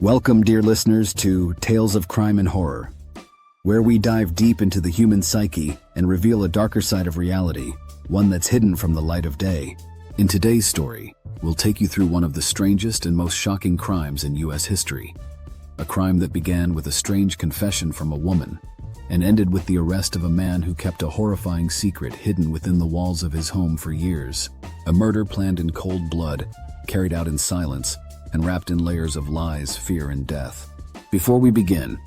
Welcome, dear listeners, to Tales of Crime and Horror, where we dive deep into the human psyche and reveal a darker side of reality, one that's hidden from the light of day. In today's story, we'll take you through one of the strangest and most shocking crimes in U.S. history. A crime that began with a strange confession from a woman and ended with the arrest of a man who kept a horrifying secret hidden within the walls of his home for years. A murder planned in cold blood, carried out in silence, and wrapped in layers of lies, fear, and death. Before we begin,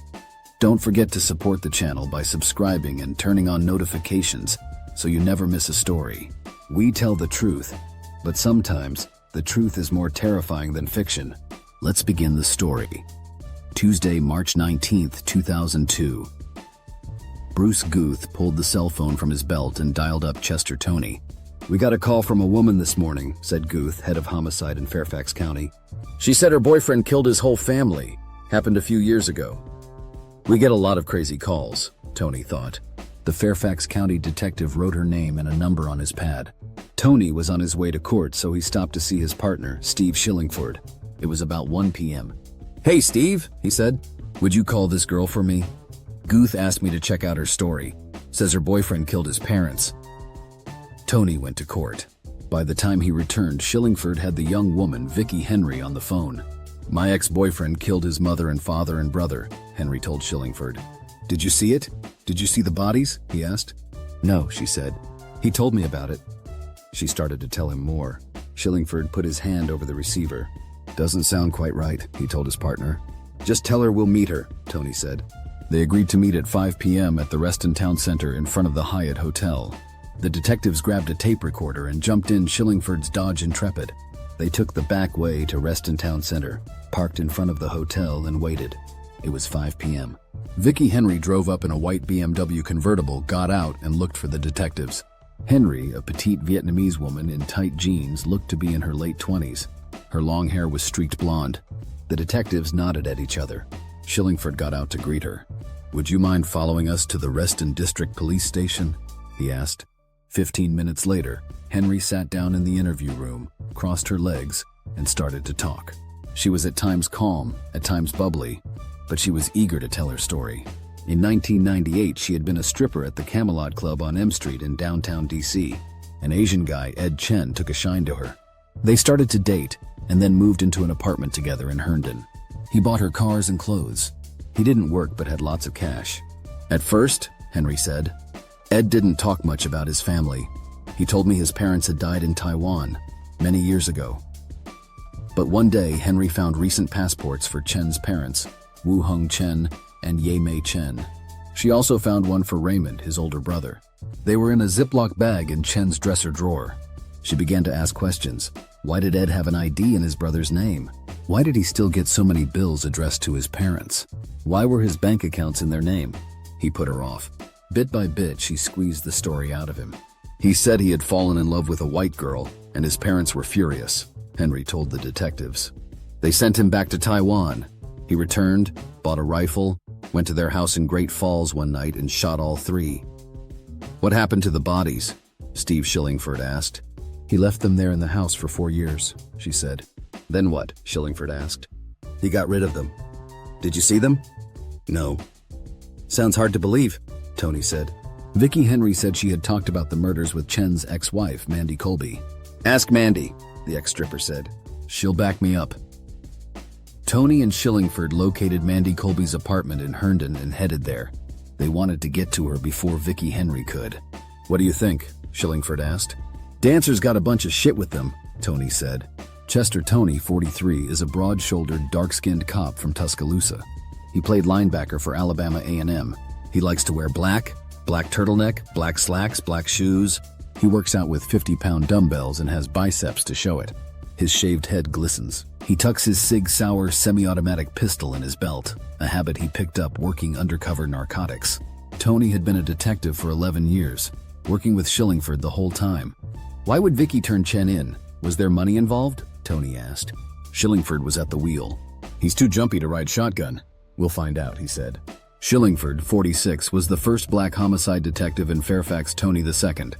don't forget to support the channel by subscribing and turning on notifications so you never miss a story. We tell the truth, but sometimes the truth is more terrifying than fiction. Let's begin the story. Tuesday, March 19th, 2002. Bruce Guth pulled the cell phone from his belt and dialed up Chester Tony. "We got a call from a woman this morning," said Guth, head of homicide in Fairfax County. "She said her boyfriend killed his whole family. Happened a few years ago." "We get a lot of crazy calls," Tony thought. The Fairfax County detective wrote her name and a number on his pad. Tony was on his way to court, so he stopped to see his partner, Steve Shillingford. It was about 1 p.m. "Hey, Steve," he said. "Would you call this girl for me? Guth asked me to check out her story. Says her boyfriend killed his parents." Tony went to court. By the time he returned, Shillingford had the young woman, Vicki Henry, on the phone. "My ex-boyfriend killed his mother and father and brother," Henry told Shillingford. "Did you see it? Did you see the bodies?" he asked. "No," she said. "He told me about it." She started to tell him more. Shillingford put his hand over the receiver. "Doesn't sound quite right," he told his partner. "Just tell her we'll meet her," Tony said. They agreed to meet at 5 p.m. at the Reston Town Center in front of the Hyatt Hotel. The detectives grabbed a tape recorder and jumped in Shillingford's Dodge Intrepid. They took the back way to Reston Town Center, parked in front of the hotel, and waited. It was 5 p.m. Vicki Henry drove up in a white BMW convertible, got out, and looked for the detectives. Henry, a petite Vietnamese woman in tight jeans, looked to be in her late 20s. Her long hair was streaked blonde. The detectives nodded at each other. Shillingford got out to greet her. "Would you mind following us to the Reston District Police Station?" he asked. 15 minutes later, Henry sat down in the interview room, crossed her legs, and started to talk. She was at times calm, at times bubbly, but she was eager to tell her story. In 1998, she had been a stripper at the Camelot Club on M Street in downtown D.C. An Asian guy, Ed Chen, took a shine to her. They started to date, and then moved into an apartment together in Herndon. He bought her cars and clothes. He didn't work but had lots of cash. "At first," Henry said, "Ed didn't talk much about his family. He told me his parents had died in Taiwan many years ago. But one day, Henry found recent passports for Chen's parents, Wu Hung Chen and Ye Mei Chen. She also found one for Raymond, his older brother. They were in a Ziploc bag in Chen's dresser drawer." She began to ask questions. Why did Ed have an ID in his brother's name? Why did he still get so many bills addressed to his parents? Why were his bank accounts in their name? He put her off. Bit by bit, she squeezed the story out of him. "He said he had fallen in love with a white girl, and his parents were furious," Henry told the detectives. "They sent him back to Taiwan. He returned, bought a rifle, went to their house in Great Falls one night and shot all three." "What happened to the bodies?" Steve Shillingford asked. "He left them there in the house for 4 years," she said. "Then what?" Shillingford asked. "He got rid of them." "Did you see them?" "No." "Sounds hard to believe," Tony said. Vicki Henry said she had talked about the murders with Chen's ex-wife, Mandy Colby. "Ask Mandy," the ex-stripper said. "She'll back me up." Tony and Shillingford located Mandy Colby's apartment in Herndon and headed there. They wanted to get to her before Vicki Henry could. "What do you think?" Shillingford asked. "Dancer's got a bunch of shit with them," Tony said. Chester Tony, 43, is a broad-shouldered, dark-skinned cop from Tuscaloosa. He played linebacker for Alabama A&M. He likes to wear black turtleneck, black slacks, black shoes. He works out with 50-pound dumbbells and has biceps to show it. His shaved head glistens. He tucks his Sig Sauer semi-automatic pistol in his belt, a habit he picked up working undercover narcotics. Tony had been a detective for 11 years, working with Shillingford the whole time. "Why would Vicki turn Chen in? Was there money involved?" Tony asked. Shillingford was at the wheel. "He's too jumpy to ride shotgun." "We'll find out," he said. Shillingford, 46, was the first black homicide detective in Fairfax Tony II.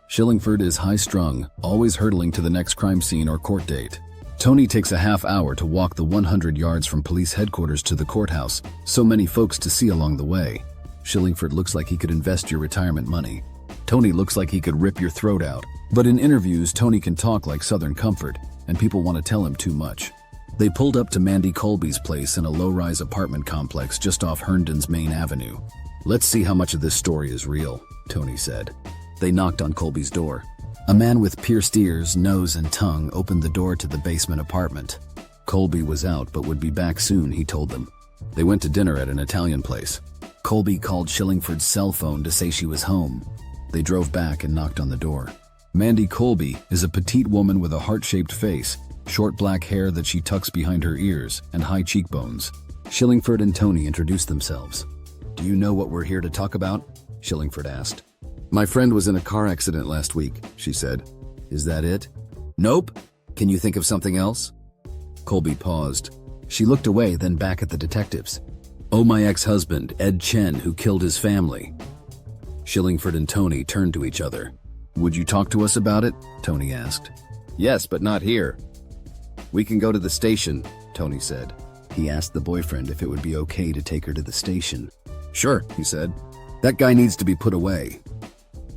Shillingford is high-strung, always hurtling to the next crime scene or court date. Tony takes a half hour to walk the 100 yards from police headquarters to the courthouse, so many folks to see along the way. Shillingford looks like he could invest your retirement money. Tony looks like he could rip your throat out. But in interviews, Tony can talk like Southern Comfort, and people want to tell him too much. They pulled up to Mandy Colby's place in a low-rise apartment complex just off Herndon's main avenue. "Let's see how much of this story is real," Tony said. They knocked on Colby's door. A man with pierced ears, nose, and tongue opened the door to the basement apartment. Colby was out but would be back soon, he told them. They went to dinner at an Italian place. Colby called Shillingford's cell phone to say she was home. They drove back and knocked on the door. Mandy Colby is a petite woman with a heart-shaped face, short black hair that she tucks behind her ears, and high cheekbones. Shillingford and Tony introduced themselves. "Do you know what we're here to talk about?" Shillingford asked. "My friend was in a car accident last week," she said. "Is that it?" "Nope. Can you think of something else?" Colby paused. She looked away, then back at the detectives. "Oh, my ex-husband, Ed Chen, who killed his family." Shillingford and Tony turned to each other. "Would you talk to us about it?" Tony asked. "Yes, but not here." "We can go to the station," Tony said. He asked the boyfriend if it would be okay to take her to the station. "Sure," he said. "That guy needs to be put away."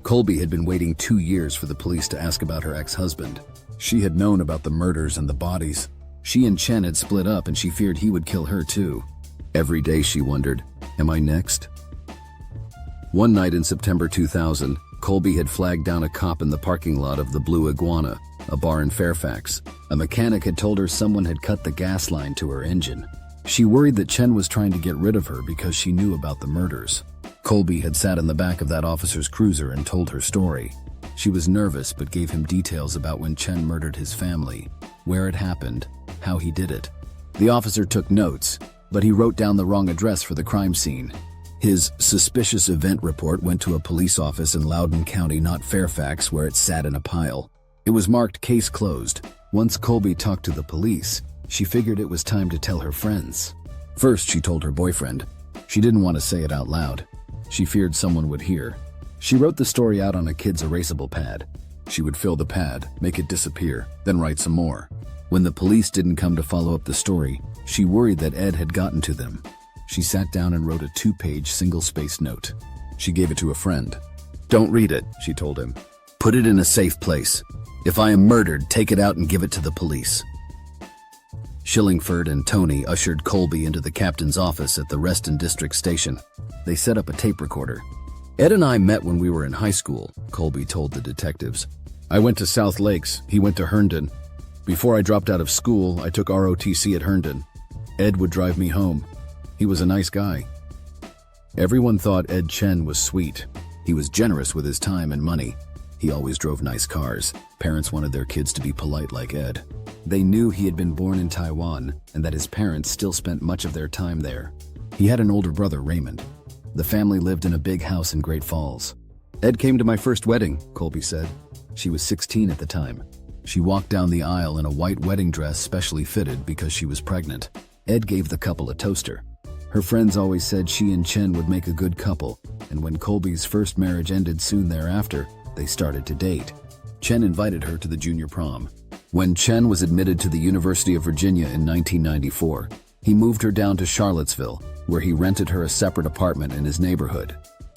Colby had been waiting 2 years for the police to ask about her ex-husband. She had known about the murders and the bodies. She and Chen had split up and she feared he would kill her too. Every day she wondered, "Am I next?" One night in September 2000, Colby had flagged down a cop in the parking lot of the Blue Iguana, a bar in Fairfax. A mechanic had told her someone had cut the gas line to her engine. She worried that Chen was trying to get rid of her because she knew about the murders. Colby had sat in the back of that officer's cruiser and told her story. She was nervous but gave him details about when Chen murdered his family, where it happened, how he did it. The officer took notes, but he wrote down the wrong address for the crime scene. His suspicious event report went to a police office in Loudoun County, not Fairfax, where it sat in a pile. It was marked case closed. Once Colby talked to the police, she figured it was time to tell her friends. First, she told her boyfriend. She didn't want to say it out loud. She feared someone would hear. She wrote the story out on a kid's erasable pad. She would fill the pad, make it disappear, then write some more. When the police didn't come to follow up the story, she worried that Ed had gotten to them. She sat down and wrote a 2-page single-spaced note. She gave it to a friend. "Don't read it," she told him. "Put it in a safe place. If I am murdered, take it out and give it to the police." Shillingford and Tony ushered Colby into the captain's office at the Reston District Station. They set up a tape recorder. "Ed and I met when we were in high school," Colby told the detectives. "I went to South Lakes. He went to Herndon. Before I dropped out of school, I took ROTC at Herndon. Ed would drive me home. He was a nice guy." Everyone thought Ed Chen was sweet. He was generous with his time and money. He always drove nice cars. Parents wanted their kids to be polite like Ed. They knew he had been born in Taiwan and that his parents still spent much of their time there. He had an older brother, Raymond. The family lived in a big house in Great Falls. "Ed came to my first wedding," Colby said. She was 16 at the time. She walked down the aisle in a white wedding dress specially fitted because she was pregnant. Ed gave the couple a toaster. Her friends always said she and Chen would make a good couple, and when Colby's first marriage ended soon thereafter, they started to date. Chen invited her to the junior prom. When Chen was admitted to the University of Virginia in 1994, he moved her down to Charlottesville, where he rented her a separate apartment in his neighborhood.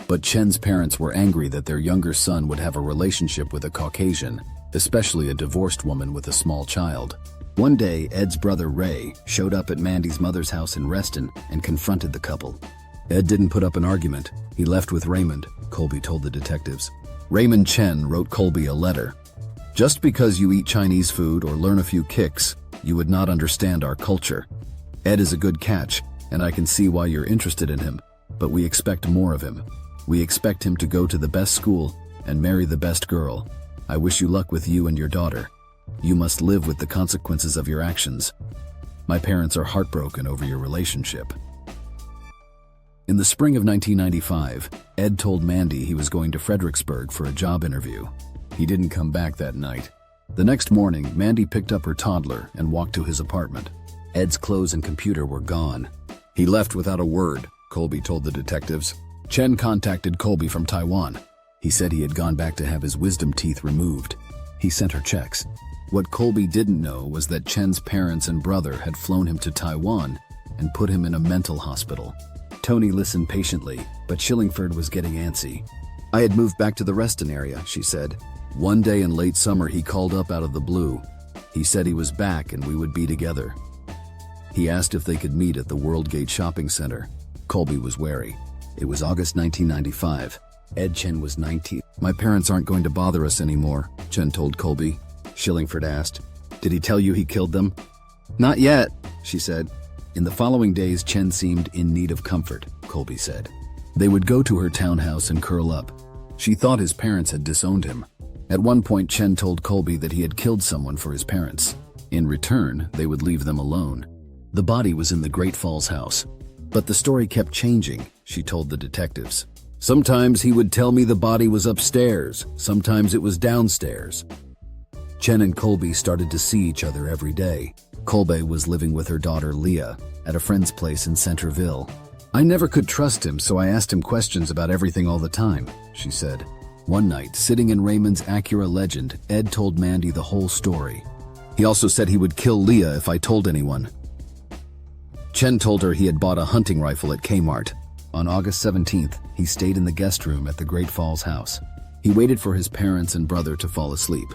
But Chen's parents were angry that their younger son would have a relationship with a Caucasian, especially a divorced woman with a small child. One day, Ed's brother Ray showed up at Mandy's mother's house in Reston and confronted the couple. Ed didn't put up an argument. He left with Raymond, Colby told the detectives. Raymond Chen wrote Colby a letter. "Just because you eat Chinese food or learn a few kicks, you would not understand our culture. Ed is a good catch, and I can see why you're interested in him, but we expect more of him. We expect him to go to the best school and marry the best girl. I wish you luck with you and your daughter. You must live with the consequences of your actions. My parents are heartbroken over your relationship." In the spring of 1995, Ed told Mandy he was going to Fredericksburg for a job interview. He didn't come back that night. The next morning, Mandy picked up her toddler and walked to his apartment. Ed's clothes and computer were gone. "He left without a word," Colby told the detectives. "Chen contacted Colby from Taiwan. He said he had gone back to have his wisdom teeth removed. He sent her checks. What Colby didn't know was that Chen's parents and brother had flown him to Taiwan and put him in a mental hospital. Tony listened patiently, but Shillingford was getting antsy. "I had moved back to the Reston area," she said. "One day in late summer he called up out of the blue. He said he was back and we would be together. He asked if they could meet at the Worldgate Shopping Center." Colby was wary. It was August 1995. Ed Chen was 19. "My parents aren't going to bother us anymore," Chen told Colby. Shillingford asked, "Did he tell you he killed them?" "Not yet," she said. In the following days, Chen seemed in need of comfort, Colby said. They would go to her townhouse and curl up. She thought his parents had disowned him. At one point, Chen told Colby that he had killed someone for his parents. In return, they would leave them alone. The body was in the Great Falls house. But the story kept changing, she told the detectives. "Sometimes he would tell me the body was upstairs, sometimes it was downstairs." Chen and Colby started to see each other every day. Colby was living with her daughter Leah at a friend's place in Centerville. "I never could trust him, so I asked him questions about everything all the time," she said. One night, sitting in Raymond's Acura Legend, Ed told Mandy the whole story. "He also said he would kill Leah if I told anyone." Chen told her he had bought a hunting rifle at Kmart. On August 17th, he stayed in the guest room at the Great Falls house. He waited for his parents and brother to fall asleep.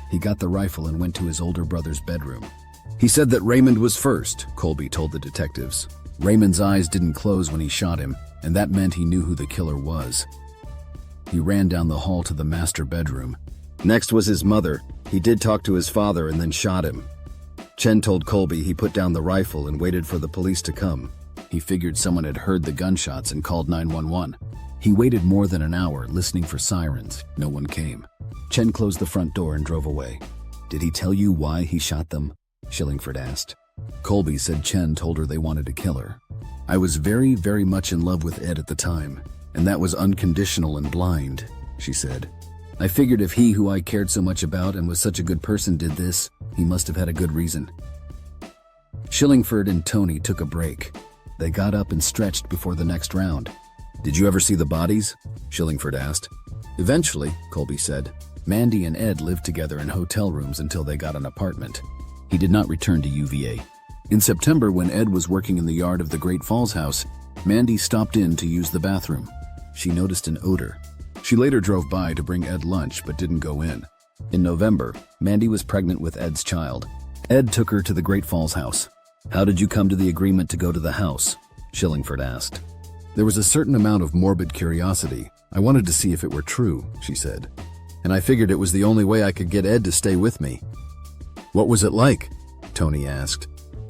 He got the rifle and went to his older brother's bedroom. "He said that Raymond was first," Colby told the detectives. "Raymond's eyes didn't close when he shot him, and that meant he knew who the killer was. He ran down the hall to the master bedroom. Next was his mother. He did talk to his father and then shot him." Chen told Colby he put down the rifle and waited for the police to come. He figured someone had heard the gunshots and called 911. He waited more than an hour, listening for sirens. No one came. Chen closed the front door and drove away. "Did he tell you why he shot them?" Shillingford asked. Colby said Chen told her they wanted to kill her. "I was very, very much in love with Ed at the time, and that was unconditional and blind," she said. "I figured if he who I cared so much about and was such a good person did this, he must have had a good reason." Shillingford and Tony took a break. They got up and stretched before the next round. "Did you ever see the bodies?" Shillingford asked. "Eventually," Colby said. Mandy and Ed lived together in hotel rooms until they got an apartment. He did not return to UVA. In September, when Ed was working in the yard of the Great Falls house, Mandy stopped in to use the bathroom. She noticed an odor. She later drove by to bring Ed lunch but didn't go in. In November, Mandy was pregnant with Ed's child. Ed took her to the Great Falls house. "How did you come to the agreement to go to the house?" Shillingford asked. "There was a certain amount of morbid curiosity. I wanted to see if it were true," she said. "And I figured it was the only way I could get Ed to stay with me." "What was it like?" Tony asked.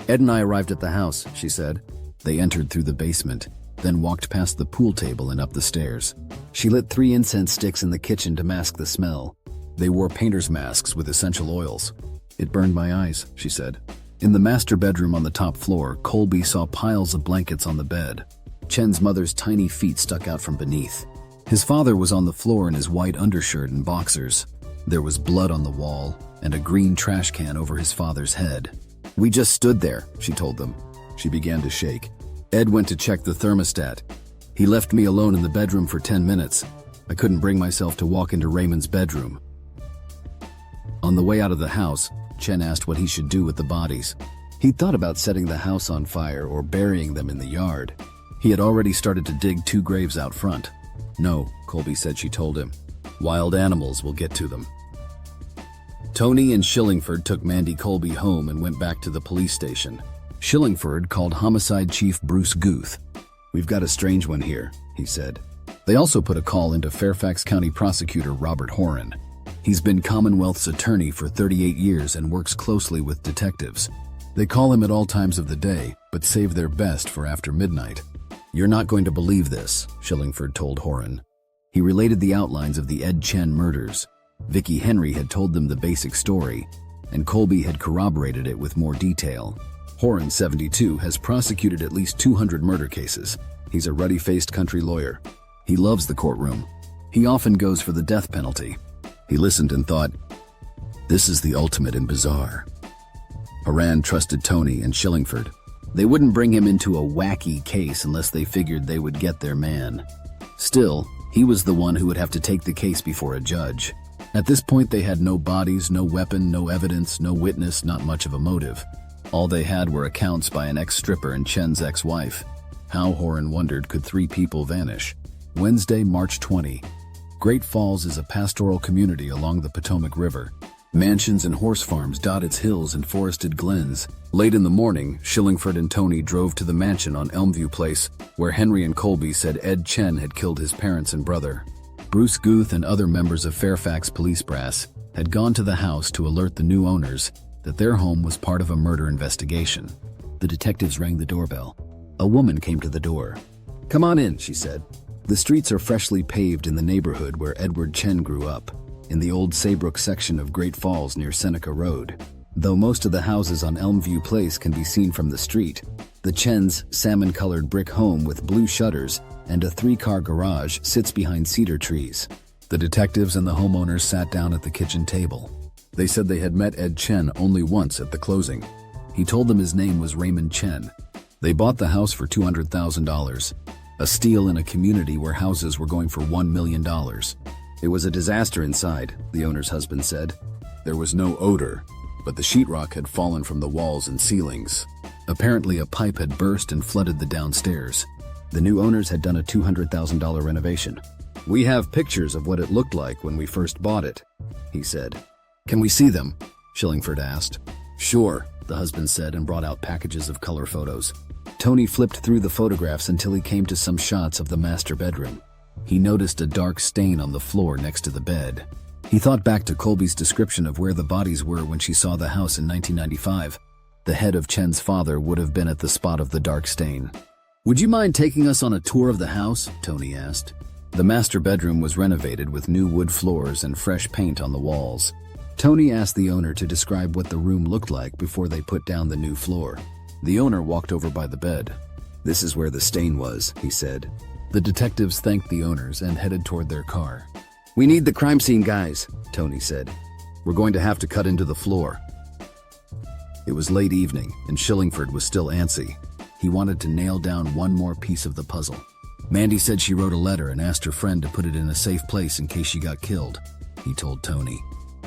"Ed and I arrived at the house," she said. They entered through the basement, then walked past the pool table and up the stairs. She lit 3 incense sticks in the kitchen to mask the smell. They wore painter's masks with essential oils. "It burned my eyes," she said. In the master bedroom on the top floor, Colby saw piles of blankets on the bed. Chen's mother's tiny feet stuck out from beneath. His father was on the floor in his white undershirt and boxers. There was blood on the wall and a green trash can over his father's head. "We just stood there," she told them. She began to shake. Ed went to check the thermostat. "He left me alone in the bedroom for 10 minutes. I couldn't bring myself to walk into Raymond's bedroom." On the way out of the house, Chen asked what he should do with the bodies. He thought about setting the house on fire or burying them in the yard. He had already started to dig 2 graves out front. "No," Colby said she told him. "Wild animals will get to them." Tony and Shillingford took Mandy Colby home and went back to the police station. Shillingford called Homicide Chief Bruce Guth. "We've got a strange one here," he said. They also put a call into Fairfax County Prosecutor Robert Horan. He's been Commonwealth's attorney for 38 years and works closely with detectives. They call him at all times of the day, but save their best for after midnight. "You're not going to believe this," Shillingford told Horan. He related the outlines of the Ed Chen murders. Vicky Henry had told them the basic story, and Colby had corroborated it with more detail. Horan, 72, has prosecuted at least 200 murder cases. He's a ruddy-faced country lawyer. He loves the courtroom. He often goes for the death penalty. He listened and thought, "This is the ultimate in bizarre." Horan trusted Tony and Shillingford. They wouldn't bring him into a wacky case unless they figured they would get their man. Still, he was the one who would have to take the case before a judge. At this point, they had no bodies, no weapon, no evidence, no witness, not much of a motive. All they had were accounts by an ex-stripper and Chen's ex-wife. How, Horan wondered, could 3 people vanish? Wednesday, March 20. Great Falls is a pastoral community along the Potomac River. Mansions and horse farms dot its hills and forested glens. Late in the morning, Shillingford and Tony drove to the mansion on Elmview Place, where Henry and Colby said Ed Chen had killed his parents and brother. Bruce Guth and other members of Fairfax police brass had gone to the house to alert the new owners that their home was part of a murder investigation. The detectives rang the doorbell. A woman came to the door. "Come on in," she said. The streets are freshly paved in the neighborhood where Edward Chen grew up, in the old Saybrook section of Great Falls near Seneca Road. Though most of the houses on Elmview Place can be seen from the street, the Chen's salmon-colored brick home with blue shutters and a 3-car garage sits behind cedar trees. The detectives and the homeowners sat down at the kitchen table. They said they had met Ed Chen only once at the closing. He told them his name was Raymond Chen. They bought the house for $200,000, a steal in a community where houses were going for $1 million. It was a disaster inside, the owner's husband said. There was no odor, but the sheetrock had fallen from the walls and ceilings. Apparently, a pipe had burst and flooded the downstairs. The new owners had done a $200,000 renovation. "We have pictures of what it looked like when we first bought it," he said. "Can we see them?" Shillingford asked. "Sure," the husband said and brought out packages of color photos. Tony flipped through the photographs until he came to some shots of the master bedroom. He noticed a dark stain on the floor next to the bed. He thought back to Colby's description of where the bodies were when she saw the house in 1995. The head of Chen's father would have been at the spot of the dark stain. "Would you mind taking us on a tour of the house?" Tony asked. The master bedroom was renovated with new wood floors and fresh paint on the walls. Tony asked the owner to describe what the room looked like before they put down the new floor. The owner walked over by the bed. "This is where the stain was," he said. The detectives thanked the owners and headed toward their car. "We need the crime scene guys," Tony said. "We're going to have to cut into the floor." It was late evening, and Shillingford was still antsy. He wanted to nail down one more piece of the puzzle. Mandy said she wrote a letter and asked her friend to put it in a safe place in case she got killed, he told Tony.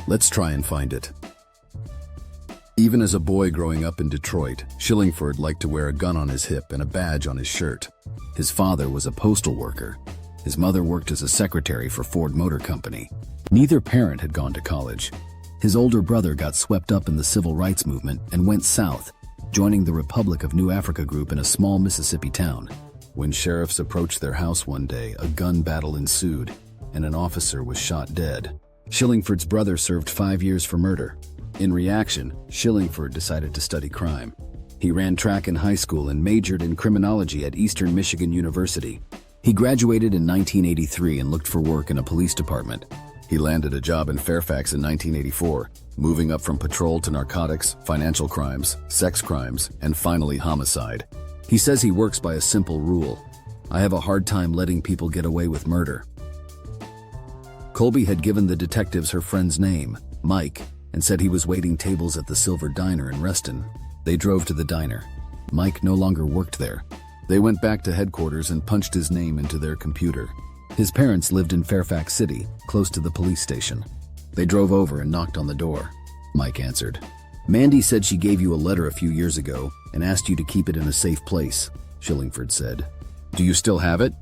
"Let's try and find it." Even as a boy growing up in Detroit, Shillingford liked to wear a gun on his hip and a badge on his shirt. His father was a postal worker. His mother worked as a secretary for Ford Motor Company. Neither parent had gone to college. His older brother got swept up in the civil rights movement and went south, joining the Republic of New Africa group in a small Mississippi town. When sheriffs approached their house one day, a gun battle ensued, and an officer was shot dead. Shillingford's brother served 5 years for murder. In reaction, Shillingford decided to study crime. He ran track in high school and majored in criminology at Eastern Michigan University. He graduated in 1983 and looked for work in a police department. He landed a job in Fairfax in 1984, moving up from patrol to narcotics, financial crimes, sex crimes, and finally homicide. He says he works by a simple rule: "I have a hard time letting people get away with murder." Colby had given the detectives her friend's name, Mike, and said he was waiting tables at the Silver Diner in Reston. They drove to the diner. Mike no longer worked there. They went back to headquarters and punched his name into their computer. His parents lived in Fairfax City, close to the police station. They drove over and knocked on the door. Mike answered. "Mandy said she gave you a letter a few years ago and asked you to keep it in a safe place," Shillingford said. "Do you still have it?"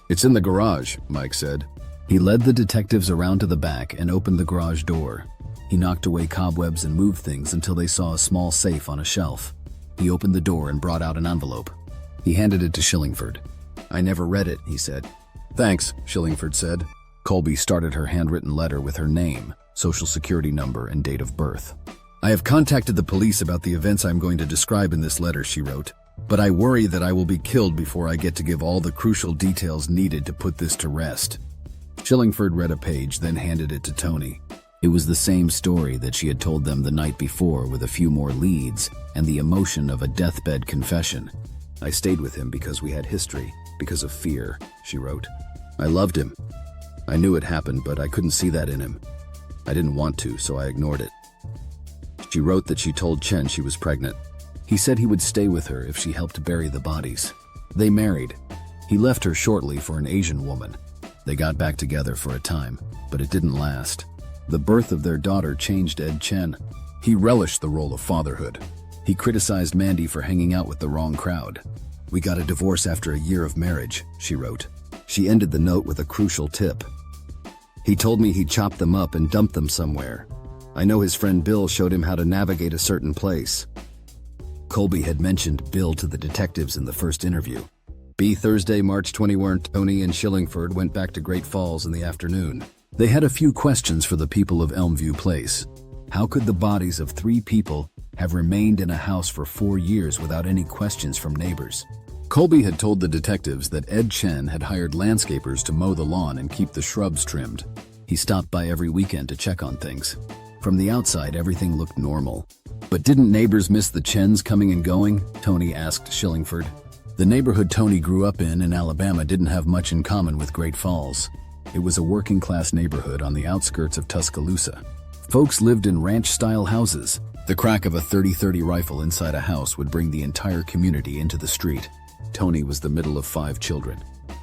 "It's in the garage," Mike said. He led the detectives around to the back and opened the garage door. He knocked away cobwebs and moved things until they saw a small safe on a shelf. He opened the door and brought out an envelope. He handed it to Shillingford. "I never read it," he said. "Thanks," Shillingford said. Colby started her handwritten letter with her name, social security number, and date of birth. "I have contacted the police about the events I'm going to describe in this letter," she wrote, "but I worry that I will be killed before I get to give all the crucial details needed to put this to rest." Shillingford read a page, then handed it to Tony. It was the same story that she had told them the night before, with a few more leads and the emotion of a deathbed confession. "I stayed with him because we had history, because of fear," she wrote. "I loved him. I knew it happened, but I couldn't see that in him. I didn't want to, so I ignored it." She wrote that she told Chen she was pregnant. He said he would stay with her if she helped bury the bodies. They married. He left her shortly for an Asian woman. They got back together for a time, but it didn't last. The birth of their daughter changed Ed Chen. He relished the role of fatherhood. He criticized Mandy for hanging out with the wrong crowd. "We got a divorce after a year of marriage," she wrote. She ended the note with a crucial tip. "He told me he'd chop them up and dump them somewhere. I know his friend Bill showed him how to navigate a certain place." Colby had mentioned Bill to the detectives in the first interview. Thursday, March 21, Tony and Shillingford went back to Great Falls in the afternoon. They had a few questions for the people of Elmview Place. How could the bodies of 3 people have remained in a house for 4 years without any questions from neighbors? Colby had told the detectives that Ed Chen had hired landscapers to mow the lawn and keep the shrubs trimmed. He stopped by every weekend to check on things. From the outside, everything looked normal. "But didn't neighbors miss the Chens coming and going?" Tony asked Shillingford. The neighborhood Tony grew up in Alabama, didn't have much in common with Great Falls. It was a working-class neighborhood on the outskirts of Tuscaloosa. Folks lived in ranch-style houses. The crack of a .30-30 rifle inside a house would bring the entire community into the street. Tony was the middle of 5 children.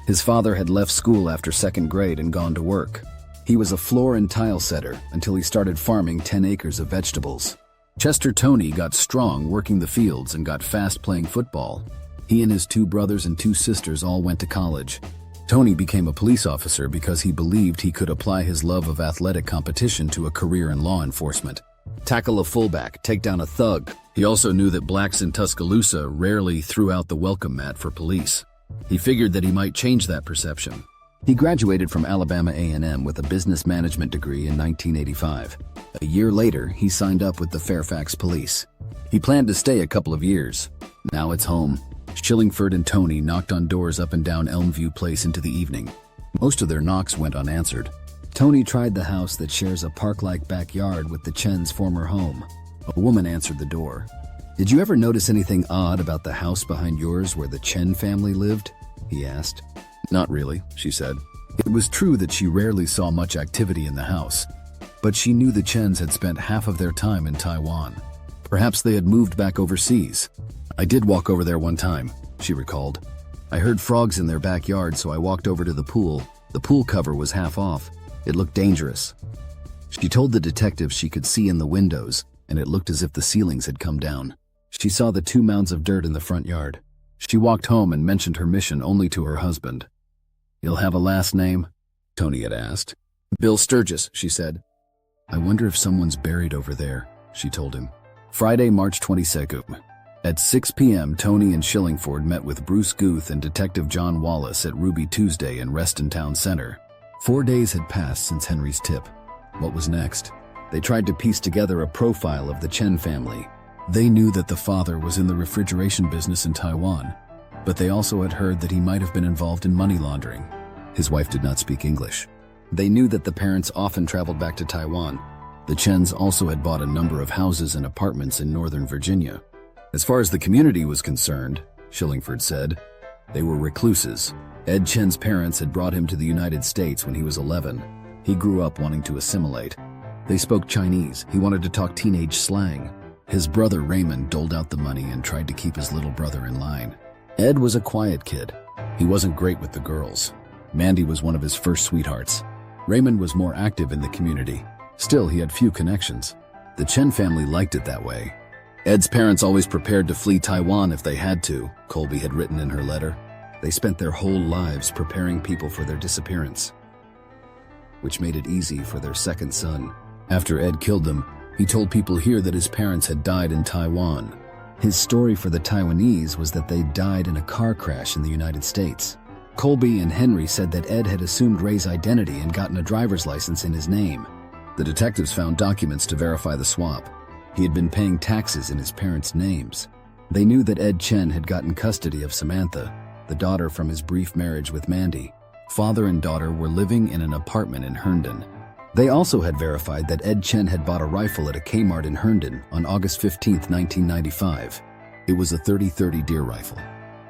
His father had left school after 2nd grade and gone to work. He was a floor and tile setter until he started farming 10 acres of vegetables. Chester Tony got strong working the fields and got fast playing football. He and his 2 brothers and 2 sisters all went to college. Tony became a police officer because he believed he could apply his love of athletic competition to a career in law enforcement. Tackle a fullback, take down a thug. He also knew that blacks in Tuscaloosa rarely threw out the welcome mat for police. He figured that he might change that perception. He graduated from Alabama A&M with a business management degree in 1985. A year later, he signed up with the Fairfax Police. He planned to stay a couple of years. Now it's home. Shillingford and Tony knocked on doors up and down Elmview Place into the evening. Most of their knocks went unanswered. Tony tried the house that shares a park-like backyard with the Chen's former home. A woman answered the door. "Did you ever notice anything odd about the house behind yours where the Chen family lived?" he asked. "Not really," she said. It was true that she rarely saw much activity in the house, but she knew the Chens had spent half of their time in Taiwan. Perhaps they had moved back overseas. "I did walk over there one time," she recalled. "I heard frogs in their backyard, so I walked over to the pool. The pool cover was half off. It looked dangerous." She told the detectives she could see in the windows, and it looked as if the ceilings had come down. She saw the 2 mounds of dirt in the front yard. She walked home and mentioned her mission only to her husband. "You'll have a last name?" Tony had asked. "Bill Sturgis," she said. "I wonder if someone's buried over there," she told him. Friday, March 22nd. At 6 p.m., Tony and Shillingford met with Bruce Guth and Detective John Wallace at Ruby Tuesday in Reston Town Center. 4 days had passed since Henry's tip. What was next? They tried to piece together a profile of the Chen family. They knew that the father was in the refrigeration business in Taiwan, but they also had heard that he might have been involved in money laundering. His wife did not speak English. They knew that the parents often traveled back to Taiwan. The Chens also had bought a number of houses and apartments in Northern Virginia. As far as the community was concerned, Shillingford said, they were recluses. Ed Chen's parents had brought him to the United States when he was 11. He grew up wanting to assimilate. They spoke Chinese. He wanted to talk teenage slang. His brother Raymond doled out the money and tried to keep his little brother in line. Ed was a quiet kid. He wasn't great with the girls. Mandy was one of his first sweethearts. Raymond was more active in the community. Still, he had few connections. The Chen family liked it that way. Ed's parents always prepared to flee Taiwan if they had to, Colby had written in her letter. They spent their whole lives preparing people for their disappearance, which made it easy for their second son. After Ed killed them, he told people here that his parents had died in Taiwan. His story for the Taiwanese was that they died in a car crash in the United States. Colby and Henry said that Ed had assumed Ray's identity and gotten a driver's license in his name. The detectives found documents to verify the swap. He had been paying taxes in his parents' names. They knew that Ed Chen had gotten custody of Samantha, the daughter from his brief marriage with Mandy. Father and daughter were living in an apartment in Herndon. They also had verified that Ed Chen had bought a rifle at a Kmart in Herndon on August 15, 1995. It was a .30-30 deer rifle.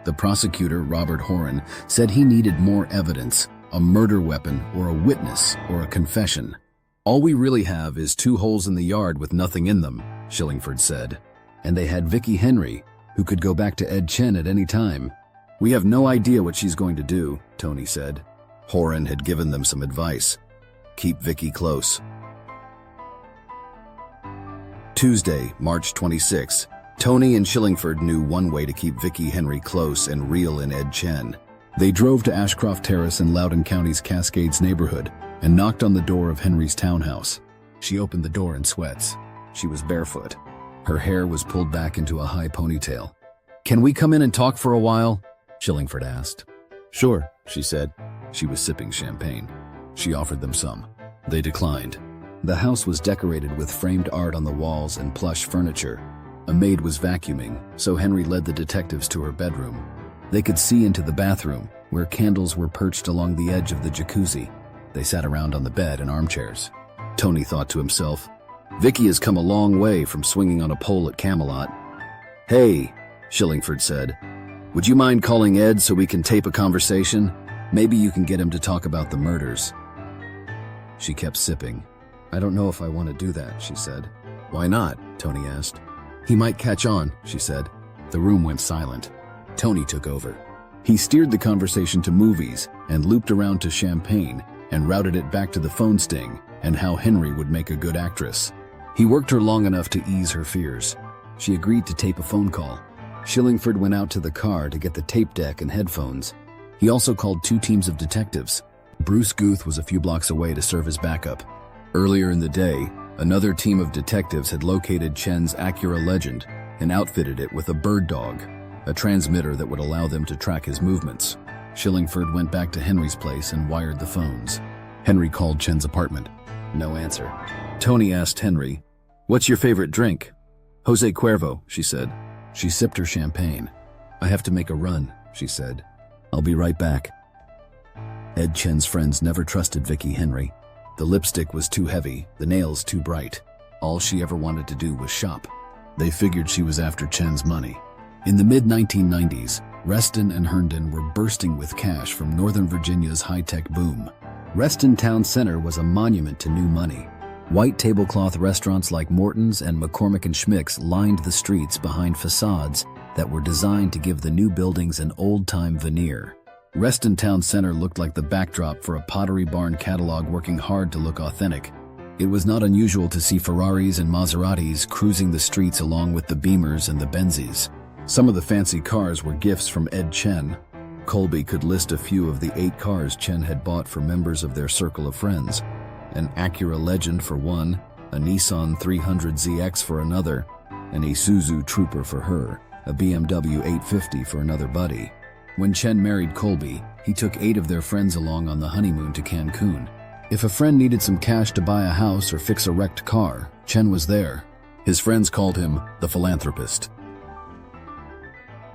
The prosecutor, Robert Horan, said he needed more evidence, a murder weapon or a witness or a confession. "All we really have is 2 holes in the yard with nothing in them," Shillingford said. And they had Vicky Henry, who could go back to Ed Chen at any time. "We have no idea what she's going to do," Tony said. Horan had given them some advice. "Keep Vicky close." Tuesday, March 26. Tony and Shillingford knew one way to keep Vicky Henry close and reel in Ed Chen. They drove to Ashcroft Terrace in Loudoun County's Cascades neighborhood and knocked on the door of Henry's townhouse. She opened the door in sweats. She was barefoot. Her hair was pulled back into a high ponytail. "Can we come in and talk for a while?" Shillingford asked. "Sure," she said. She was sipping champagne. She offered them some. They declined. The house was decorated with framed art on the walls and plush furniture. A maid was vacuuming, so Henry led the detectives to her bedroom. They could see into the bathroom, where candles were perched along the edge of the jacuzzi. They sat around on the bed in armchairs. Tony thought to himself, "Vicky has come a long way from swinging on a pole at Camelot." "Hey," Shillingford said, "would you mind calling Ed so we can tape a conversation? Maybe you can get him to talk about the murders." She kept sipping. "I don't know if I want to do that," she said. "Why not?" Tony asked. "He might catch on," she said. The room went silent. Tony took over. He steered the conversation to movies and looped around to champagne and routed it back to the phone sting and how Henry would make a good actress. He worked her long enough to ease her fears. She agreed to tape a phone call. Shillingford went out to the car to get the tape deck and headphones. He also called 2 teams of detectives. Bruce Guth was a few blocks away to serve as backup. Earlier in the day, another team of detectives had located Chen's Acura Legend and outfitted it with a bird dog, a transmitter that would allow them to track his movements. Shillingford went back to Henry's place and wired the phones. Henry called Chen's apartment. No answer. Tony asked Henry, "What's your favorite drink?" "Jose Cuervo," she said. She sipped her champagne. "I have to make a run," she said. "I'll be right back." Ed Chen's friends never trusted Vicky Henry. The lipstick was too heavy, the nails too bright. All she ever wanted to do was shop. They figured she was after Chen's money. In the mid-1990s, Reston and Herndon were bursting with cash from Northern Virginia's high-tech boom. Reston Town Center was a monument to new money. White tablecloth restaurants like Morton's and McCormick and Schmick's lined the streets behind facades that were designed to give the new buildings an old-time veneer. Reston Town Center looked like the backdrop for a Pottery Barn catalog working hard to look authentic. It was not unusual to see Ferraris and Maseratis cruising the streets along with the Beamers and the Benzes. Some of the fancy cars were gifts from Ed Chen. Colby could list a few of the 8 cars Chen had bought for members of their circle of friends. An Acura Legend for one, a Nissan 300ZX for another, an Isuzu Trooper for her, a BMW 850 for another buddy. When Chen married Colby, he took 8 of their friends along on the honeymoon to Cancun. If a friend needed some cash to buy a house or fix a wrecked car, Chen was there. His friends called him the philanthropist.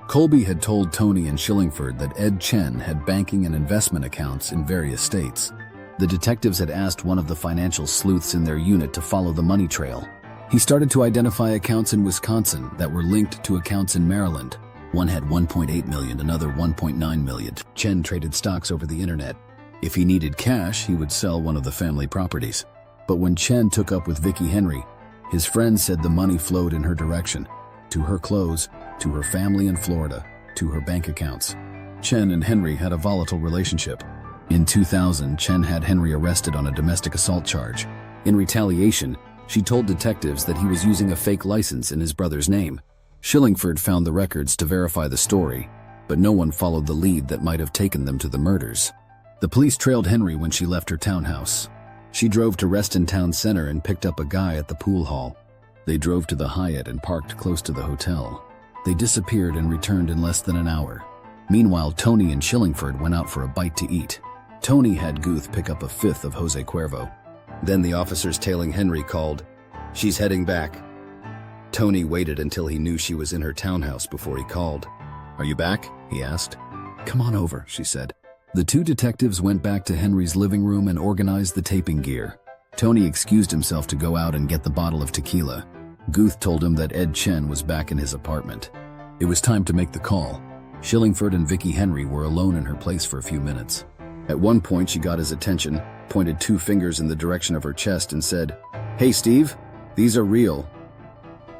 Colby had told Tony and Shillingford that Ed Chen had banking and investment accounts in various states. The detectives had asked one of the financial sleuths in their unit to follow the money trail. He started to identify accounts in Wisconsin that were linked to accounts in Maryland. One had 1.8 million, another 1.9 million. Chen traded stocks over the internet. If he needed cash, he would sell one of the family properties. But when Chen took up with Vicky Henry, his friends said the money flowed in her direction, to her clothes, to her family in Florida, to her bank accounts. Chen and Henry had a volatile relationship. In 2000, Chen had Henry arrested on a domestic assault charge. In retaliation, she told detectives that he was using a fake license in his brother's name. Shillingford found the records to verify the story, but no one followed the lead that might have taken them to the murders. The police trailed Henry when she left her townhouse. She drove to Reston Town Center and picked up a guy at the pool hall. They drove to the Hyatt and parked close to the hotel. They disappeared and returned in less than an hour. Meanwhile, Tony and Shillingford went out for a bite to eat. Tony had Guth pick up a 5th of Jose Cuervo. Then the officers tailing Henry called, "She's heading back." Tony waited until he knew she was in her townhouse before he called. "Are you back?" he asked. "Come on over," she said. The 2 detectives went back to Henry's living room and organized the taping gear. Tony excused himself to go out and get the bottle of tequila. Guth told him that Ed Chen was back in his apartment. It was time to make the call. Shillingford and Vicky Henry were alone in her place for a few minutes. At one point, she got his attention, pointed 2 fingers in the direction of her chest and said, "Hey, Steve, these are real."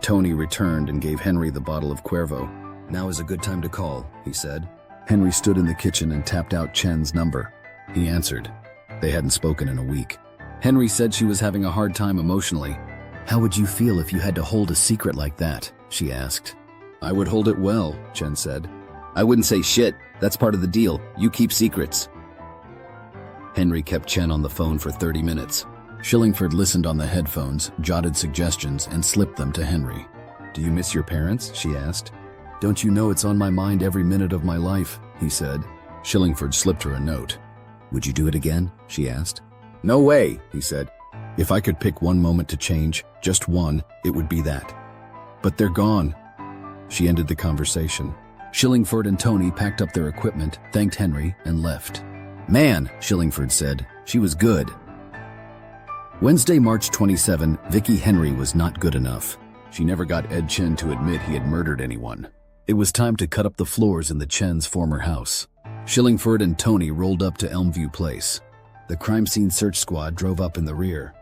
Tony returned and gave Henry the bottle of Cuervo. "Now is a good time to call," he said. Henry stood in the kitchen and tapped out Chen's number. He answered. They hadn't spoken in a week. Henry said she was having a hard time emotionally. How would you feel if you had to hold a secret like that? She asked. I would hold it well, Chen said. I wouldn't say shit. That's part of the deal. You keep secrets. Henry kept Chen on the phone for 30 minutes. Shillingford listened on the headphones, jotted suggestions, and slipped them to Henry. Do you miss your parents? She asked. Don't you know it's on my mind every minute of my life? He said. Shillingford slipped her a note. Would you do it again? She asked. No way, he said. If I could pick one moment to change, just one, it would be that. But they're gone. She ended the conversation. Shillingford and Tony packed up their equipment, thanked Henry, and left. Man, Shillingford said, she was good. Wednesday, March 27, Vicky Henry was not good enough. She never got Ed Chen to admit he had murdered anyone. It was time to cut up the floors in the Chen's former house. Shillingford and Tony rolled up to Elmview Place. The crime scene search squad drove up in the rear.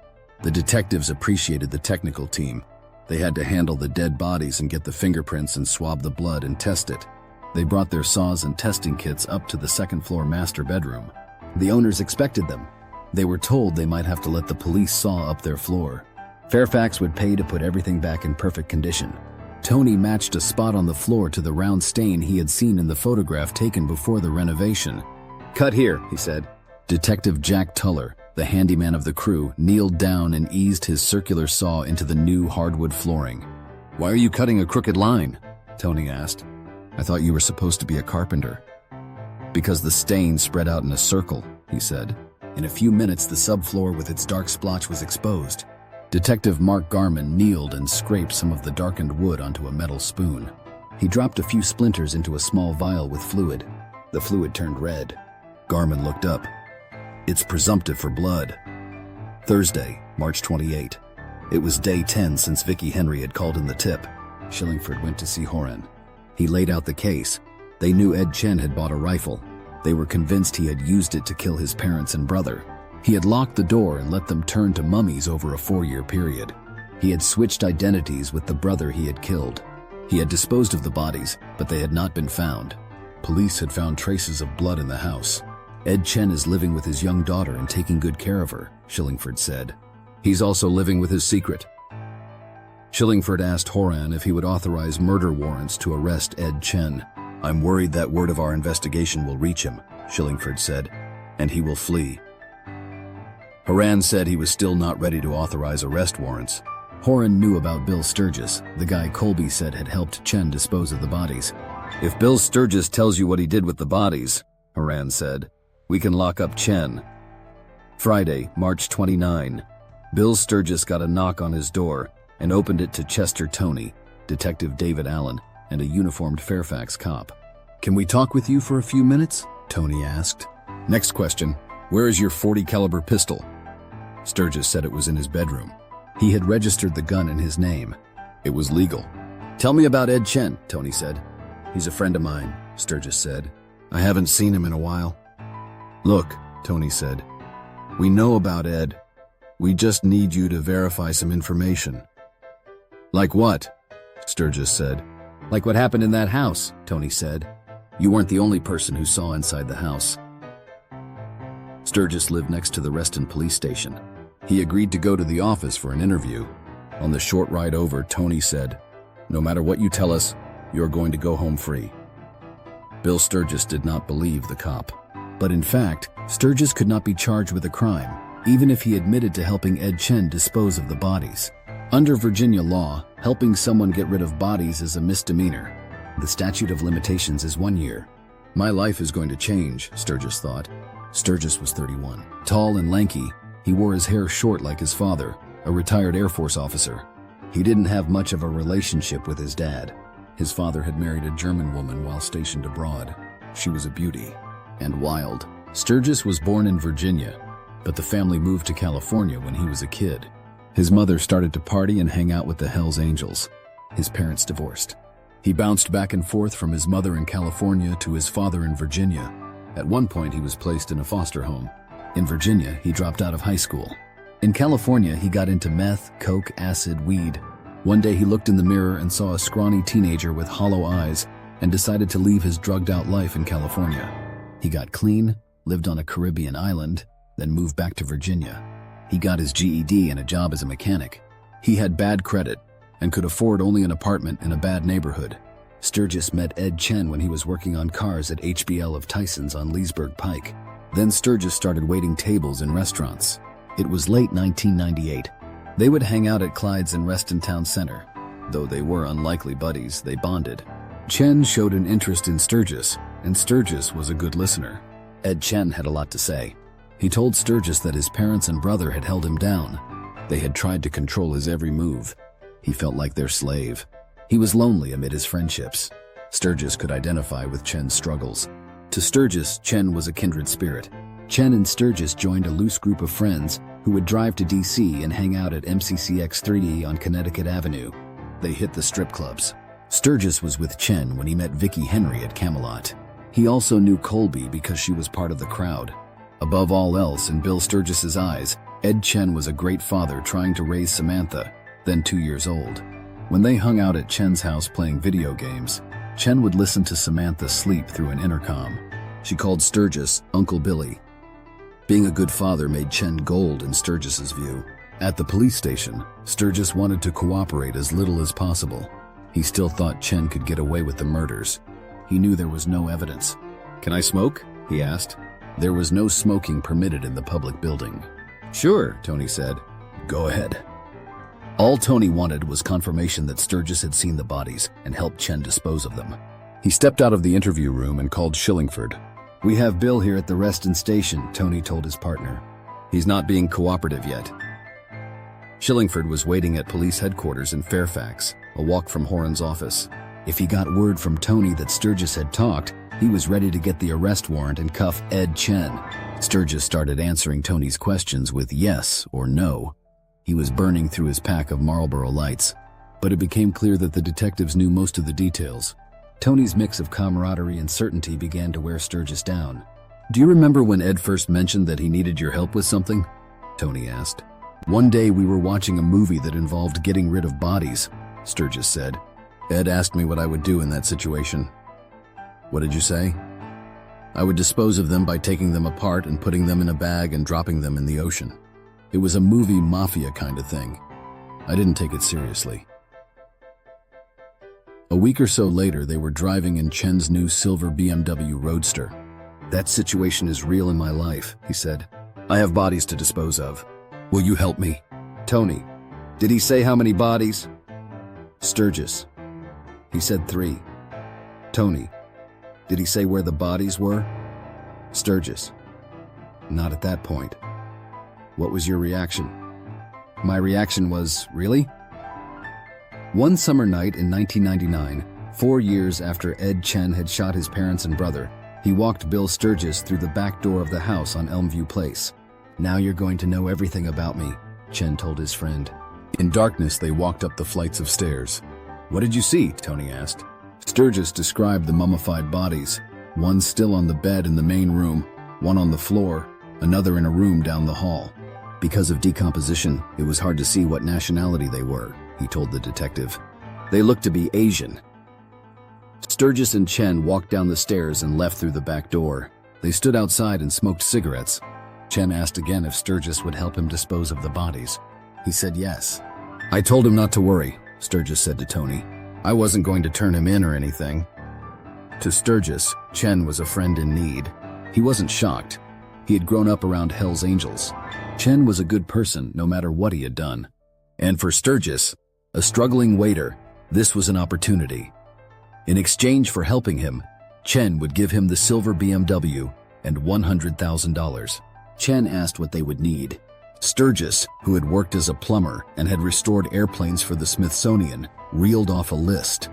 The detectives appreciated the technical team. They had to handle the dead bodies and get the fingerprints and swab the blood and test it. They brought their saws and testing kits up to the second-floor master bedroom. The owners expected them. They were told they might have to let the police saw up their floor. Fairfax would pay to put everything back in perfect condition. Tony matched a spot on the floor to the round stain he had seen in the photograph taken before the renovation. Cut here, he said. Detective Jack Tuller, the handyman of the crew, kneeled down and eased his circular saw into the new hardwood flooring. Why are you cutting a crooked line? Tony asked. I thought you were supposed to be a carpenter. Because the stain spread out in a circle, he said. In a few minutes, the subfloor with its dark splotch was exposed. Detective Mark Garman kneeled and scraped some of the darkened wood onto a metal spoon. He dropped a few splinters into a small vial with fluid. The fluid turned red. Garman looked up. It's presumptive for blood. Thursday, March 28. It was day 10 since Vicky Henry had called in the tip. Shillingford went to see Horan. He laid out the case. They knew Ed Chen had bought a rifle. They were convinced he had used it to kill his parents and brother. He had locked the door and let them turn to mummies over a 4-year period. He had switched identities with the brother he had killed. He had disposed of the bodies, but they had not been found. Police had found traces of blood in the house. Ed Chen is living with his young daughter and taking good care of her, Shillingford said. He's also living with his secret. Shillingford asked Horan if he would authorize murder warrants to arrest Ed Chen. I'm worried that word of our investigation will reach him, Shillingford said, and he will flee. Horan said he was still not ready to authorize arrest warrants. Horan knew about Bill Sturgis, the guy Colby said had helped Chen dispose of the bodies. If Bill Sturgis tells you what he did with the bodies, Horan said, we can lock up Chen. Friday, March 29. Bill Sturgis got a knock on his door and opened it to Chester Tony, Detective David Allen, and a uniformed Fairfax cop. Can we talk with you for a few minutes? Tony asked. Next question, where is your .40 caliber pistol? Sturgis said it was in his bedroom. He had registered the gun in his name. It was legal. Tell me about Ed Chen, Tony said. He's a friend of mine, Sturgis said. I haven't seen him in a while. Look, Tony said, we know about Ed. We just need you to verify some information. Like what? Sturgis said. Like what happened in that house, Tony said. You weren't the only person who saw inside the house. Sturgis lived next to the Reston police station. He agreed to go to the office for an interview. On the short ride over, Tony said, no matter what you tell us, you're going to go home free. Bill Sturgis did not believe the cop. But in fact, Sturgis could not be charged with a crime, even if he admitted to helping Ed Chen dispose of the bodies. Under Virginia law, helping someone get rid of bodies is a misdemeanor. The statute of limitations is 1 year. My life is going to change, Sturgis thought. Sturgis was 31. Tall and lanky, he wore his hair short like his father, a retired Air Force officer. He didn't have much of a relationship with his dad. His father had married a German woman while stationed abroad. She was a beauty and wild. Sturgis was born in Virginia, but the family moved to California when he was a kid. His mother started to party and hang out with the Hells Angels. His parents divorced. He bounced back and forth from his mother in California to his father in Virginia. At one point, he was placed in a foster home. In Virginia, he dropped out of high school. In California, he got into meth, coke, acid, weed. One day he looked in the mirror and saw a scrawny teenager with hollow eyes and decided to leave his drugged-out life in California. He got clean, lived on a Caribbean island, then moved back to Virginia. He got his GED and a job as a mechanic. He had bad credit and could afford only an apartment in a bad neighborhood. Sturgis met Ed Chen when he was working on cars at HBL of Tyson's on Leesburg Pike. Then Sturgis started waiting tables in restaurants. It was late 1998. They would hang out at Clyde's in Reston Town Center. Though they were unlikely buddies, they bonded. Chen showed an interest in Sturgis, and Sturgis was a good listener. Ed Chen had a lot to say. He told Sturgis that his parents and brother had held him down. They had tried to control his every move. He felt like their slave. He was lonely amid his friendships. Sturgis could identify with Chen's struggles. To Sturgis, Chen was a kindred spirit. Chen and Sturgis joined a loose group of friends who would drive to D.C. and hang out at MCCX 3D on Connecticut Avenue. They hit the strip clubs. Sturgis was with Chen when he met Vicky Henry at Camelot. He also knew Colby because she was part of the crowd. Above all else, in Bill Sturgis's eyes, Ed Chen was a great father trying to raise Samantha, then 2 years old. When they hung out at Chen's house playing video games, Chen would listen to Samantha sleep through an intercom. She called Sturgis Uncle Billy. Being a good father made Chen gold in Sturgis's view. At the police station, Sturgis wanted to cooperate as little as possible. He still thought Chen could get away with the murders. He knew there was no evidence. "Can I smoke?" he asked. There was no smoking permitted in the public building. "Sure," Tony said. "Go ahead." All Tony wanted was confirmation that Sturgis had seen the bodies and helped Chen dispose of them. He stepped out of the interview room and called Shillingford. "We have Bill here at the Reston station," Tony told his partner. "He's not being cooperative yet." Shillingford was waiting at police headquarters in Fairfax, a walk from Horan's office. If he got word from Tony that Sturgis had talked, he was ready to get the arrest warrant and cuff Ed Chen. Sturgis started answering Tony's questions with yes or no. He was burning through his pack of Marlboro Lights, but it became clear that the detectives knew most of the details. Tony's mix of camaraderie and certainty began to wear Sturgis down. "Do you remember when Ed first mentioned that he needed your help with something?" Tony asked. "One day we were watching a movie that involved getting rid of bodies," Sturgis said. "Ed asked me what I would do in that situation." "What did you say?" "I would dispose of them by taking them apart and putting them in a bag and dropping them in the ocean. It was a movie mafia kind of thing. I didn't take it seriously." A week or so later, they were driving in Chen's new silver BMW Roadster. "That situation is real in my life," he said. "I have bodies to dispose of. Will you help me?" "Tony, did he say how many bodies?" "Sturgis. He said 3. "Tony, did he say where the bodies were?" "Sturgis. Not at that point." "What was your reaction?" "My reaction was, really?" One summer night in 1999, 4 years after Ed Chen had shot his parents and brother, he walked Bill Sturgis through the back door of the house on Elmview Place. "Now you're going to know everything about me," Chen told his friend. In darkness, they walked up the flights of stairs. "What did you see?" Tony asked. Sturgis described the mummified bodies, one still on the bed in the main room, one on the floor, another in a room down the hall. Because of decomposition, it was hard to see what nationality they were, he told the detective. They looked to be Asian. Sturgis and Chen walked down the stairs and left through the back door. They stood outside and smoked cigarettes. Chen asked again if Sturgis would help him dispose of the bodies. He said yes. "I told him not to worry," Sturgis said to Tony. "I wasn't going to turn him in or anything." To Sturgis, Chen was a friend in need. He wasn't shocked. He had grown up around Hell's Angels. Chen was a good person no matter what he had done. And for Sturgis, a struggling waiter, this was an opportunity. In exchange for helping him, Chen would give him the silver BMW and $100,000. Chen asked what they would need. Sturgis, who had worked as a plumber and had restored airplanes for the Smithsonian, reeled off a list.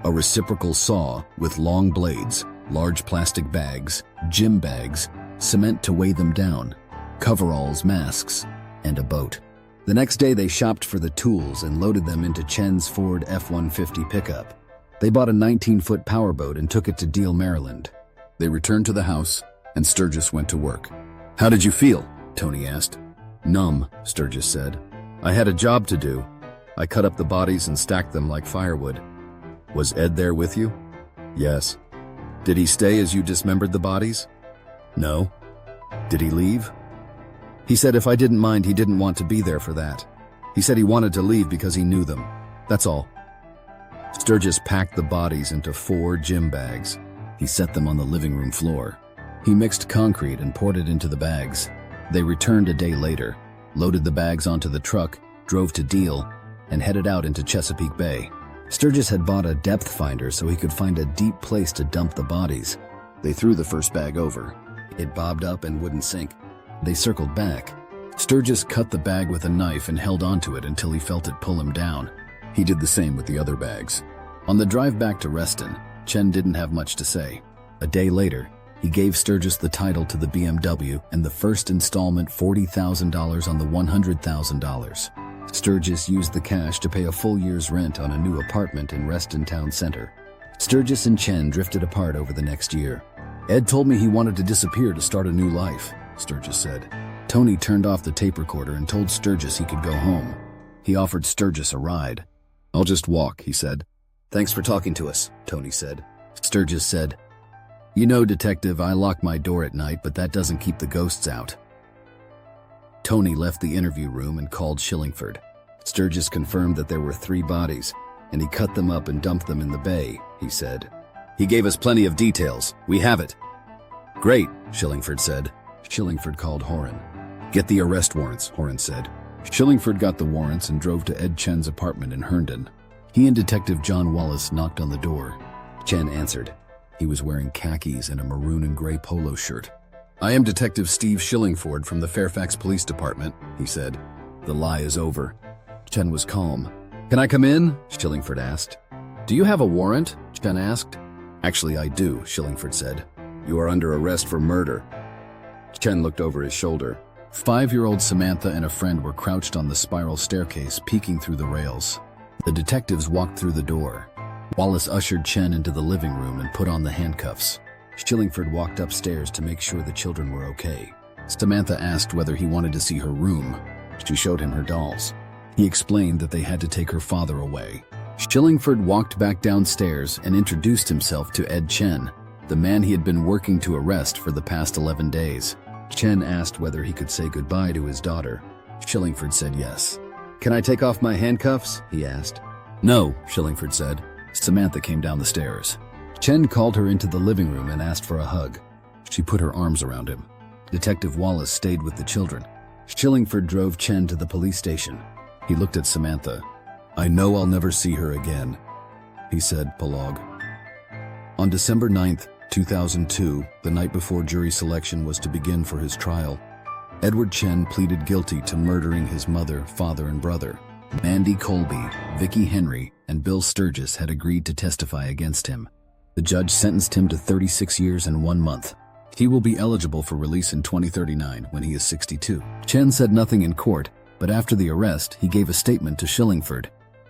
A reciprocal saw with long blades, large plastic bags, gym bags, cement to weigh them down, coveralls, masks, and a boat. The next day they shopped for the tools and loaded them into Chen's Ford F-150 pickup. They bought a 19-foot powerboat and took it to Deal, Maryland. They returned to the house, and Sturgis went to work. "How did you feel?" Tony asked. "Numb," Sturgis said. "I had a job to do. I cut up the bodies and stacked them like firewood." "Was Ed there with you?" "Yes." "Did he stay as you dismembered the bodies?" "No." "Did he leave?" "He said if I didn't mind, he didn't want to be there for that. He said he wanted to leave because he knew them. That's all. Sturgis packed the bodies into 4 gym bags. He set them on the living room floor. He mixed concrete and poured it into the bags. They returned a day later, loaded the bags onto the truck, drove to Deal, and headed out into Chesapeake Bay. Sturgis had bought a depth finder so he could find a deep place to dump the bodies. They threw the first bag over. It bobbed up and wouldn't sink. They circled back. Sturgis cut the bag with a knife and held onto it until he felt it pull him down. He did the same with the other bags. On the drive back to Reston, Chen didn't have much to say. A day later, he gave Sturgis the title to the BMW and the first installment $40,000 on the $100,000. Sturgis used the cash to pay a full year's rent on a new apartment in Reston Town Center. Sturgis and Chen drifted apart over the next year. Ed told me he wanted to disappear to start a new life, Sturgis said. Tony turned off the tape recorder and told Sturgis he could go home. He offered Sturgis a ride. I'll just walk, he said. Thanks for talking to us, Tony said. Sturgis said, You know, Detective, I lock my door at night, but that doesn't keep the ghosts out. Tony left the interview room and called Shillingford. Sturgis confirmed that there were 3 bodies, and he cut them up and dumped them in the bay, he said. He gave us plenty of details. We have it. Great, Shillingford said. Shillingford called Horan. Get the arrest warrants, Horan said. Shillingford got the warrants and drove to Ed Chen's apartment in Herndon. He and Detective John Wallace knocked on the door. Chen answered. He was wearing khakis and a maroon and gray polo shirt. I am Detective Steve Shillingford from the Fairfax Police Department, he said. The lie is over. Chen was calm. Can I come in? Shillingford asked. Do you have a warrant? Chen asked. Actually, I do, Shillingford said. You are under arrest for murder. Chen looked over his shoulder. 5-year-old Samantha and a friend were crouched on the spiral staircase, peeking through the rails. The detectives walked through the door. Wallace ushered Chen into the living room and put on the handcuffs. Shillingford walked upstairs to make sure the children were okay. Samantha asked whether he wanted to see her room. She showed him her dolls. He explained that they had to take her father away. Shillingford walked back downstairs and introduced himself to Ed Chen, the man he had been working to arrest for the past 11 days. Chen asked whether he could say goodbye to his daughter. Shillingford said yes. Can I take off my handcuffs? He asked. No, Shillingford said. Samantha came down the stairs. Chen called her into the living room and asked for a hug. She put her arms around him. Detective Wallace stayed with the children. Shillingford drove Chen to the police station. He looked at Samantha. I know I'll never see her again, he said, Palog. On December 9th, 2002, the night before jury selection was to begin for his trial, Edward Chen pleaded guilty to murdering his mother, father, and brother. Mandy Colby, Vicky Henry, and Bill Sturgis had agreed to testify against him. The judge sentenced him to 36 years and 1 month. He will be eligible for release in 2039 when he is 62. Chen said nothing in court, but after the arrest, he gave a statement to Shillingford.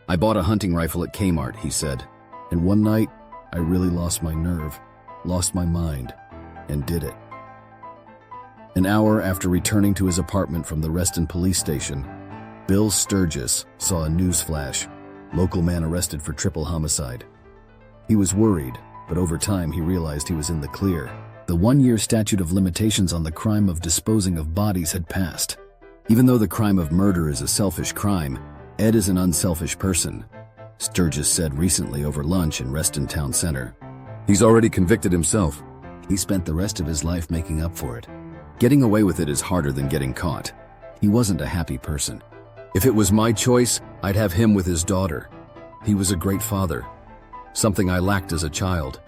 I bought a hunting rifle at Kmart, he said, and one night, I really lost my nerve, lost my mind, and did it. An hour after returning to his apartment from the Reston police station, Bill Sturgis saw a news flash. Local man arrested for triple homicide. He was worried, but over time he realized he was in the clear. The 1-year statute of limitations on the crime of disposing of bodies had passed. Even though the crime of murder is a selfish crime, Ed is an unselfish person, Sturgis said recently over lunch in Reston Town Center. He's already convicted himself. He spent the rest of his life making up for it. Getting away with it is harder than getting caught. He wasn't a happy person. If it was my choice, I'd have him with his daughter. He was a great father, something I lacked as a child.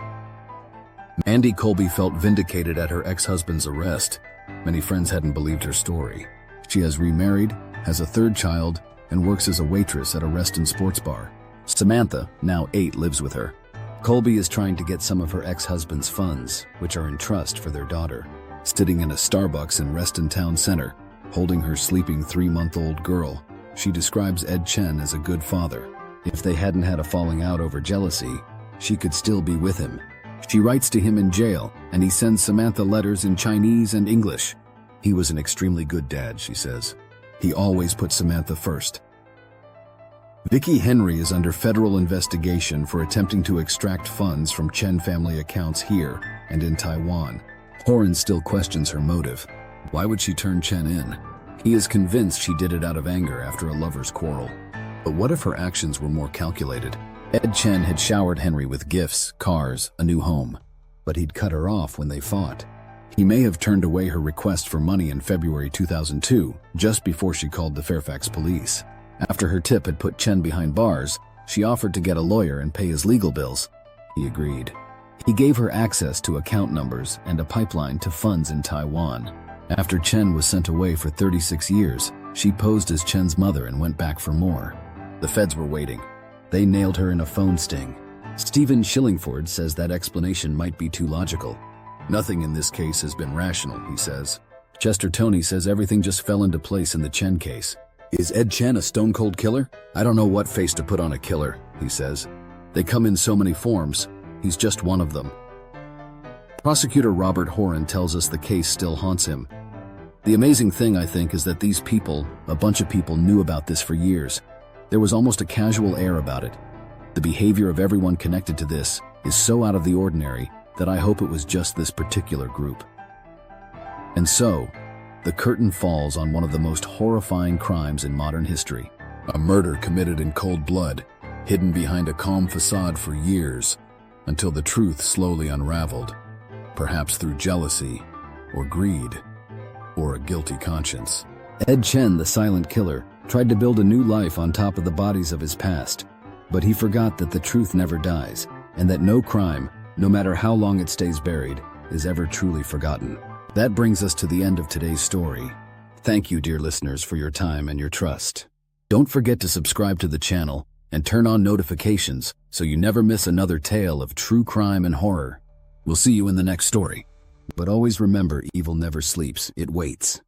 Mandy Colby felt vindicated at her ex-husband's arrest. Many friends hadn't believed her story. She has remarried, has a 3rd child, and works as a waitress at a Reston sports bar. Samantha, now 8, lives with her. Colby is trying to get some of her ex-husband's funds, which are in trust for their daughter. Sitting in a Starbucks in Reston Town Center, holding her sleeping 3-month-old girl, she describes Ed Chen as a good father. If they hadn't had a falling out over jealousy, she could still be with him. She writes to him in jail, and he sends Samantha letters in Chinese and English. He was an extremely good dad, she says. He always put Samantha first. Vicky Henry is under federal investigation for attempting to extract funds from Chen family accounts here and in Taiwan. Horan still questions her motive. Why would she turn Chen in? He is convinced she did it out of anger after a lover's quarrel. But what if her actions were more calculated? Ed Chen had showered Henry with gifts, cars, a new home. But he'd cut her off when they fought. He may have turned away her request for money in February 2002, just before she called the Fairfax police. After her tip had put Chen behind bars, she offered to get a lawyer and pay his legal bills. He agreed. He gave her access to account numbers and a pipeline to funds in Taiwan. After Chen was sent away for 36 years, she posed as Chen's mother and went back for more. The feds were waiting. They nailed her in a phone sting. Stephen Shillingford says that explanation might be too logical. Nothing in this case has been rational, he says. Chester Tony says everything just fell into place in the Chen case. Is Ed Chen a stone-cold killer? I don't know what face to put on a killer, he says. They come in so many forms. He's just one of them. Prosecutor Robert Horan tells us the case still haunts him. The amazing thing, I think, is that these people, a bunch of people, knew about this for years. There was almost a casual air about it. The behavior of everyone connected to this is so out of the ordinary that I hope it was just this particular group. And so, the curtain falls on one of the most horrifying crimes in modern history. A murder committed in cold blood, hidden behind a calm facade for years, until the truth slowly unraveled, perhaps through jealousy, or greed, or a guilty conscience. Ed Chen, the silent killer, tried to build a new life on top of the bodies of his past, but he forgot that the truth never dies, and that no crime, no matter how long it stays buried, is ever truly forgotten. That brings us to the end of today's story. Thank you, dear listeners, for your time and your trust. Don't forget to subscribe to the channel and turn on notifications so you never miss another tale of true crime and horror. We'll see you in the next story. But always remember, evil never sleeps, it waits.